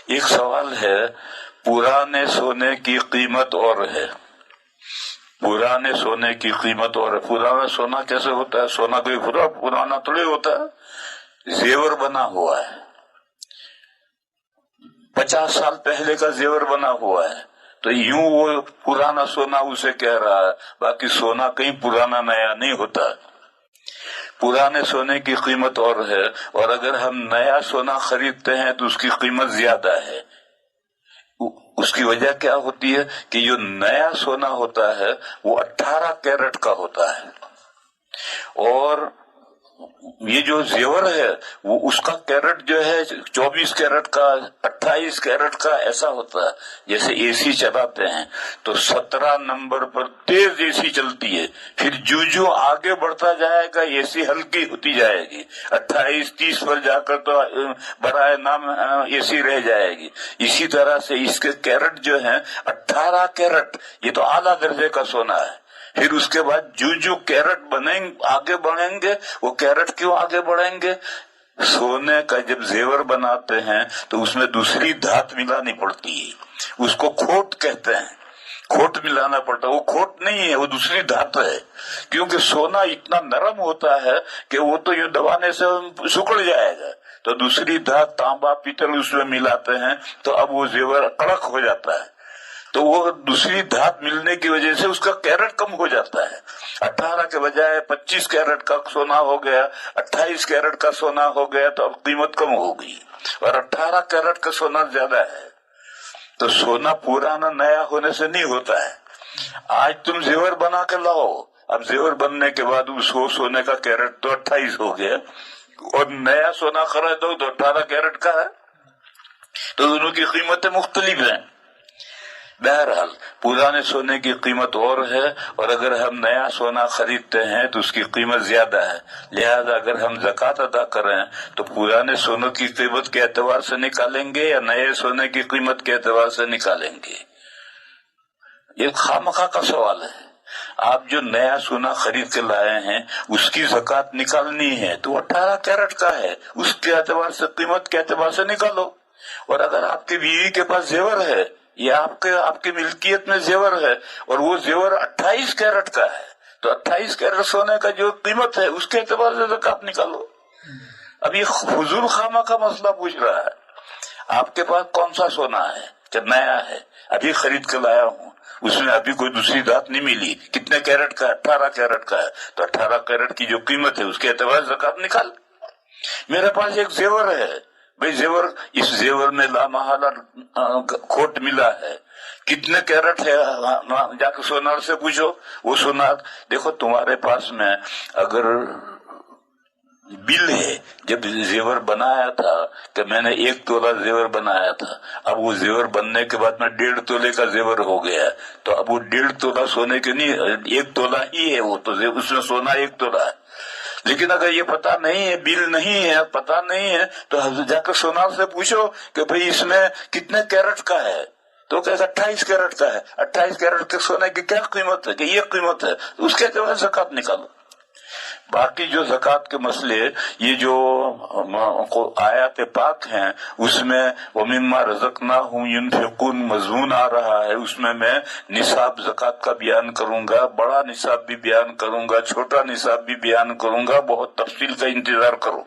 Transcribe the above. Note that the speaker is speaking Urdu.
ایک سوال ہے، پرانے سونے کی قیمت اور ہے، پرانے سونے کی قیمت اور ہے۔ پرانا سونا کیسے ہوتا ہے؟ سونا کوئی پرانا تھوڑی ہوتا ہے، زیور بنا ہوا ہے، 50 سال پہلے کا زیور بنا ہوا ہے، تو یوں وہ پرانا سونا اسے کہہ رہا ہے۔ باقی سونا کہیں پرانا نیا نہیں ہوتا۔ پرانے سونے کی قیمت اور ہے، اور اگر ہم نیا سونا خریدتے ہیں تو اس کی قیمت زیادہ ہے۔ اس کی وجہ کیا ہوتی ہے کہ جو نیا سونا ہوتا ہے وہ 18 کیرٹ کا ہوتا ہے، اور یہ جو زیور ہے وہ اس کا کیرٹ جو ہے 24 کیرٹ کا، 28 کیرٹ کا ایسا ہوتا ہے۔ جیسے اے سی چلاتے ہیں تو 17 نمبر پر تیز اے سی چلتی ہے، پھر جو آگے بڑھتا جائے گا اے سی ہلکی ہوتی جائے گی، 28 30 پر جا کر تو برائے نام اے سی رہ جائے گی۔ اسی طرح سے اس کے کیرٹ جو ہیں 18 کیرٹ، یہ تو اعلیٰ درجے کا سونا ہے۔ پھر اس کے بعد جو کیرٹ آگے بڑھیں گے، وہ کیرٹ کیوں آگے بڑھیں گے؟ سونے کا جب زیور بناتے ہیں تو اس میں دوسری دھات ملانی پڑتی ہے، اس کو کھوٹ کہتے ہیں، کھوٹ ملانا پڑتا ہے۔ وہ کھوٹ نہیں ہے، وہ دوسری دھات ہے، کیونکہ سونا اتنا نرم ہوتا ہے کہ وہ تو یہ دبانے سے سکڑ جائے گا، تو دوسری دھات تانبا پیتل اس میں ملاتے ہیں تو اب وہ زیور کڑک ہو جاتا ہے۔ تو وہ دوسری دھات ملنے کی وجہ سے اس کا کیرٹ کم ہو جاتا ہے، 18 کے بجائے 25 کیرٹ کا سونا ہو گیا، 28 کیرٹ کا سونا ہو گیا، تو اب قیمت کم ہو گئی، اور 18 کیرٹ کا سونا زیادہ ہے۔ تو سونا پرانا نیا ہونے سے نہیں ہوتا ہے۔ آج تم زیور بنا کے لاؤ، اب زیور بننے کے بعد اس سونے کا کیرٹ تو 28 ہو گیا، اور نیا سونا خریدو تو 18 کیرٹ کا ہے، تو دونوں کی قیمتیں مختلف ہیں۔ بہرحال پرانے سونے کی قیمت اور ہے، اور اگر ہم نیا سونا خریدتے ہیں تو اس کی قیمت زیادہ ہے، لہذا اگر ہم زکوٰۃ ادا کریں تو پرانے سونے کی قیمت کے اعتبار سے نکالیں گے یا نئے سونے کی قیمت کے اعتبار سے نکالیں گے؟ یہ خواہ کا سوال ہے۔ آپ جو نیا سونا خرید کے لائے ہیں اس کی زکوٰۃ نکالنی ہے تو 18 کیرٹ کا ہے، اس کے اعتبار سے قیمت کے اعتبار سے نکالو۔ اور اگر آپ کی بیوی کے پاس زیور ہے یا آپ کی ملکیت میں زیور ہے اور وہ زیور 28 کیرٹ کا ہے، تو 28 کیرٹ سونے کا جو قیمت ہے اس کے اعتبار سے زکوٰۃ نکالو۔ اب یہ فضول خامہ کا مسئلہ پوچھ رہا ہے۔ آپ کے پاس کون سا سونا ہے کہ نیا ہے، ابھی خرید کے لایا ہوں، اس میں ابھی کوئی دوسری دھات نہیں ملی، کتنے کیرٹ کا ہے؟ 18 کیرٹ کا ہے، تو 18 کیرٹ کی جو قیمت ہے اس کے اعتبار سے زکوٰۃ نکال۔ میرے پاس ایک زیور ہے، بھئی زیور، اس زیور میں لامحالہ کھوٹ ملا ہے، کتنے کیرٹ ہے؟ جا کے سونار سے پوچھو۔ وہ سونار دیکھو تمہارے پاس میں اگر بل ہے، جب زیور بنایا تھا کہ میں نے 1 تولہ زیور بنایا تھا، اب وہ زیور بننے کے بعد میں 1.5 تولے کا زیور ہو گیا، تو اب وہ 1.5 تولہ سونے کے نہیں، 1 تولہ ہی ہے وہ، تو اس میں سونا 1 تولہ ہے۔ لیکن اگر یہ پتہ نہیں ہے، بل نہیں ہے، پتہ نہیں ہے، تو جا کر سونار سے پوچھو کہ بھئی اس میں کتنے کیرٹ کا ہے، تو کہتے 28 کیرٹ کا ہے۔ 28 کیرٹ کے سونے کی کیا قیمت ہے کہ یہ قیمت ہے، اس کے اعتبار سے زکوٰۃ نکالو۔ باقی جو زکوٰۃ کے مسئلے، یہ جو آیات پاک ہیں اس میں وَمِمَّا رَزَقْنَاهُمْ يُنْفِقُونَ مضمون آ رہا ہے، اس میں نصاب زکوٰۃ کا بیان کروں گا، بڑا نصاب بھی بیان کروں گا، چھوٹا نصاب بھی بیان کروں گا، بہت تفصیل کا انتظار کرو۔